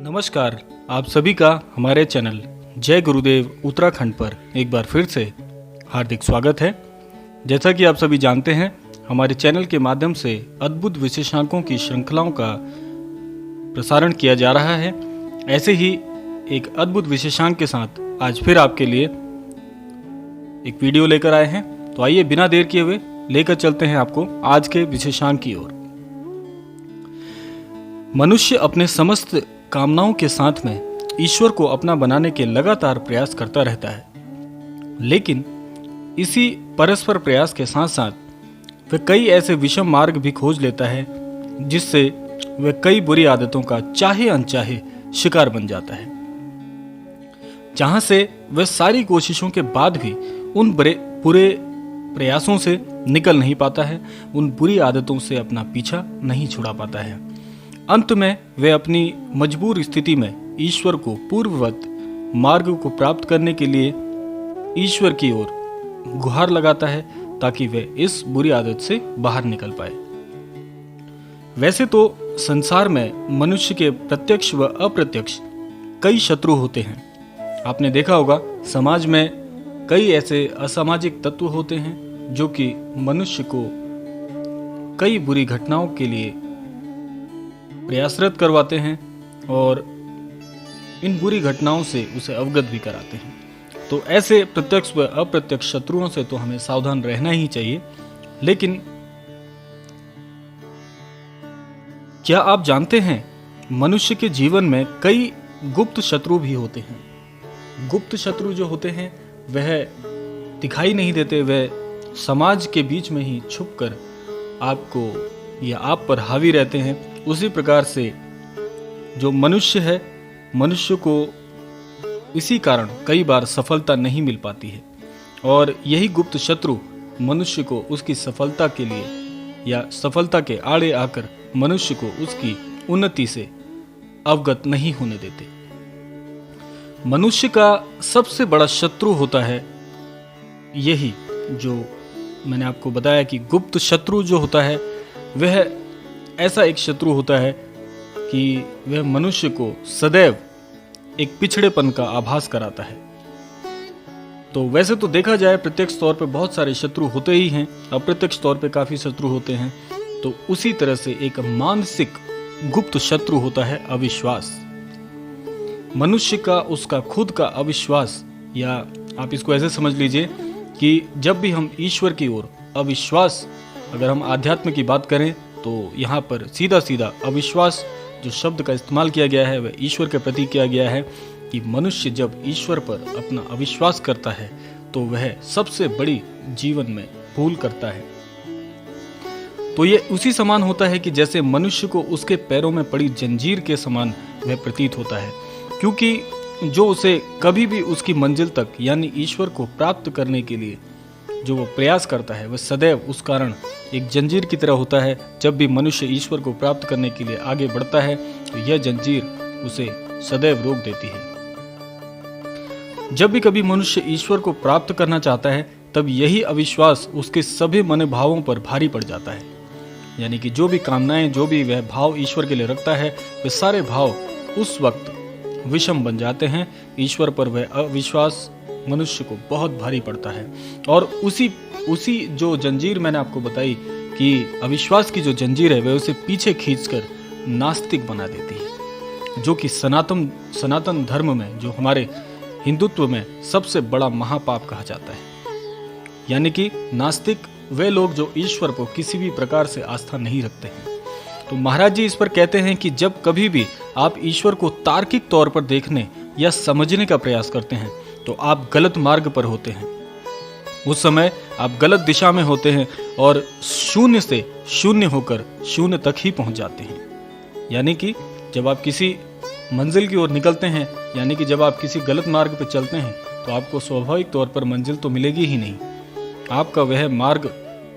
नमस्कार, आप सभी का हमारे चैनल जय गुरुदेव उत्तराखंड पर एक बार फिर से हार्दिक स्वागत है। जैसा कि आप सभी जानते हैं, हमारे चैनल के माध्यम से अद्भुत विशेषांकों की श्रृंखलाओं का प्रसारण किया जा रहा है। ऐसे ही एक अद्भुत विशेषांक के साथ आज फिर आपके लिए एक वीडियो लेकर आए हैं। तो आइए बिना देर किए हुए लेकर चलते हैं आपको आज के विशेषांक की ओर। मनुष्य अपने समस्त कामनाओं के साथ में ईश्वर को अपना बनाने के लगातार प्रयास करता रहता है, लेकिन इसी परस्पर प्रयास के साथ साथ वह कई ऐसे विषम मार्ग भी खोज लेता है जिससे वह कई बुरी आदतों का चाहे अनचाहे शिकार बन जाता है, जहां से वह सारी कोशिशों के बाद भी उन बुरे प्रयासों से निकल नहीं पाता है, उन बुरी आदतों से अपना पीछा नहीं छुड़ा पाता है। अंत में वे अपनी मजबूर स्थिति में ईश्वर को पूर्ववत मार्ग को प्राप्त करने के लिए ईश्वर की ओर गुहार लगाता है ताकि वे इस बुरी आदत से बाहर निकल पाए। वैसे तो संसार में मनुष्य के प्रत्यक्ष व अप्रत्यक्ष कई शत्रु होते हैं। आपने देखा होगा, समाज में कई ऐसे असामाजिक तत्व होते हैं जो कि मनुष्य को कई बुरी घटनाओं के लिए प्रयासरत करवाते हैं और इन बुरी घटनाओं से उसे अवगत भी कराते हैं। तो ऐसे प्रत्यक्ष व अप्रत्यक्ष शत्रुओं से तो हमें सावधान रहना ही चाहिए। लेकिन क्या आप जानते हैं, मनुष्य के जीवन में कई गुप्त शत्रु भी होते हैं। गुप्त शत्रु जो होते हैं वह दिखाई नहीं देते, वह समाज के बीच में ही छुपकर आपको या आप पर हावी रहते हैं। उसी प्रकार से जो मनुष्य है, मनुष्य को इसी कारण कई बार सफलता नहीं मिल पाती है और यही गुप्त शत्रु मनुष्य को उसकी सफलता के लिए या सफलता के आड़े आकर मनुष्य को उसकी उन्नति से अवगत नहीं होने देते। मनुष्य का सबसे बड़ा शत्रु होता है यही जो मैंने आपको बताया कि गुप्त शत्रु जो होता है वह ऐसा एक शत्रु होता है कि वह मनुष्य को सदैव एक पिछड़ेपन का आभास कराता है। तो वैसे तो देखा जाए प्रत्यक्ष तौर पे बहुत सारे शत्रु होते ही हैं, अप्रत्यक्ष तौर पे काफी शत्रु होते हैं। तो उसी तरह से एक मानसिक गुप्त शत्रु होता है अविश्वास। मनुष्य का उसका खुद का अविश्वास, या आप इसको ऐसे समझ लीजिए कि जब भी हम ईश्वर की ओर अविश्वास, अगर हम आध्यात्म की बात करें तो यहाँ पर सीधा सीधा अविश्वास जो शब्द का इस्तेमाल किया गया है वह ईश्वर के प्रति किया गया है कि मनुष्य जब ईश्वर पर अपना अविश्वास करता है तो वह सबसे बड़ी जीवन में भूल करता है। तो ये उसी समान होता है कि जैसे मनुष्य को उसके पैरों में पड़ी जंजीर के समान वह प्रतीत होता है, क्योंकि जो उसे कभी भी उसकी मंजिल तक यानी ईश्वर को प्राप्त करने के लिए जो वो प्रयास करता है वह सदैव उस कारण एक जंजीर की तरह होता है। जब भी मनुष्य ईश्वर को प्राप्त करने के लिए आगे बढ़ता है तो यह जंजीर उसे सदैव रोक देती है। जब भी कभी मनुष्य ईश्वर को प्राप्त करना चाहता है तब यही अविश्वास उसके सभी मनोभावों पर भारी पड़ जाता है। यानी कि जो भी कामनाएं, जो भी वह भाव ईश्वर के लिए रखता है, वे सारे भाव उस वक्त विषम बन जाते हैं। ईश्वर पर वह अविश्वास मनुष्य को बहुत भारी पड़ता है और उसी जो जंजीर मैंने आपको बताई कि अविश्वास की जो जंजीर है वह उसे पीछे खींचकर नास्तिक बना देती है, जो कि सनातन धर्म में, जो हमारे हिंदुत्व में सबसे बड़ा महापाप कहा जाता है। यानी कि नास्तिक वे लोग जो ईश्वर को किसी भी प्रकार से आस्था नहीं रखते हैं। तो महाराज जी इस पर कहते हैं कि जब कभी भी आप ईश्वर को तार्किक तौर पर देखने या समझने का प्रयास करते हैं तो आप गलत मार्ग पर होते हैं। उस समय आप गलत दिशा में होते हैं और शून्य से शून्य होकर शून्य तक ही पहुंच जाते हैं। यानी कि जब आप किसी मंजिल की ओर निकलते हैं, यानी कि जब आप किसी गलत मार्ग पर चलते हैं तो आपको स्वाभाविक तौर पर मंजिल तो मिलेगी ही नहीं। आपका वह मार्ग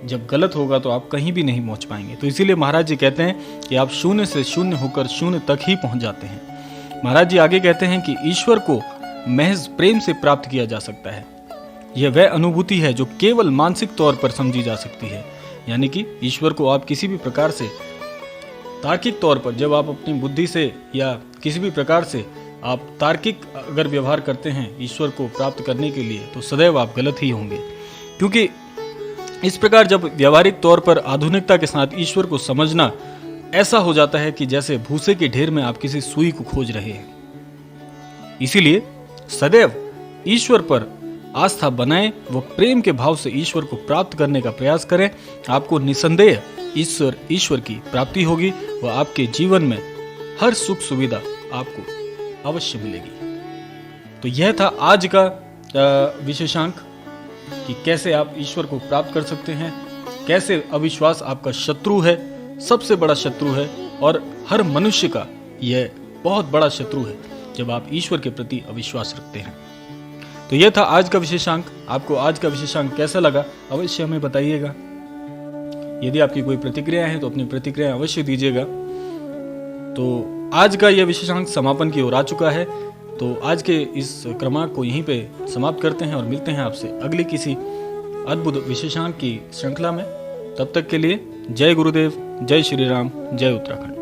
जब गलत होगा तो आप कहीं भी नहीं पहुंच पाएंगे। तो इसीलिए महाराज जी कहते हैं कि आप शून्य से शून्य होकर शून्य तक ही पहुंच जाते हैं। महाराज जी आगे कहते हैं कि ईश्वर को महज प्रेम से प्राप्त किया जा सकता है। यह वह अनुभूति है जो केवल मानसिक तौर पर समझी जा सकती है। यानी कि ईश्वर को आप किसी भी प्रकार से तार्किक तौर पर जब आप अपनी बुद्धि से या किसी भी प्रकार से आप तार्किक अगर व्यवहार करते हैं ईश्वर को प्राप्त करने के लिए, तो सदैव आप गलत ही होंगे। क्योंकि इस प्रकार जब व्यावहारिक तौर पर आधुनिकता के साथ ईश्वर को समझना ऐसा हो जाता है कि जैसे भूसे के ढेर में आप किसी सुई को खोज रहे हैं। इसीलिए सदैव ईश्वर पर आस्था बनाएं, वो प्रेम के भाव से ईश्वर को प्राप्त करने का प्रयास करें। आपको निसंदेह ईश्वर की प्राप्ति होगी, वह आपके जीवन में हर सुख सुविधा आपको अवश्य मिलेगी। तो यह था आज का विशेषांक कि कैसे आप ईश्वर को प्राप्त कर सकते हैं, कैसे अविश्वास आपका शत्रु है, सबसे बड़ा शत्रु है, और हर मनुष्य का यह बहुत बड़ा शत्रु है जब आप ईश्वर के प्रति अविश्वास रखते हैं। तो यह था आज का विशेषांक। आपको आज का विशेषांक कैसा लगा अवश्य हमें बताइएगा। यदि आपकी कोई प्रतिक्रिया है तो अपनी प्रतिक्रिया अवश्य दीजिएगा। तो आज का यह विशेषांक समापन की ओर आ चुका है। तो आज के इस क्रमांक को यहीं पे समाप्त करते हैं और मिलते हैं आपसे अगली किसी अद्भुत विशेषांक की श्रृंखला में। तब तक के लिए जय गुरुदेव, जय श्री राम, जय उत्तराखंड।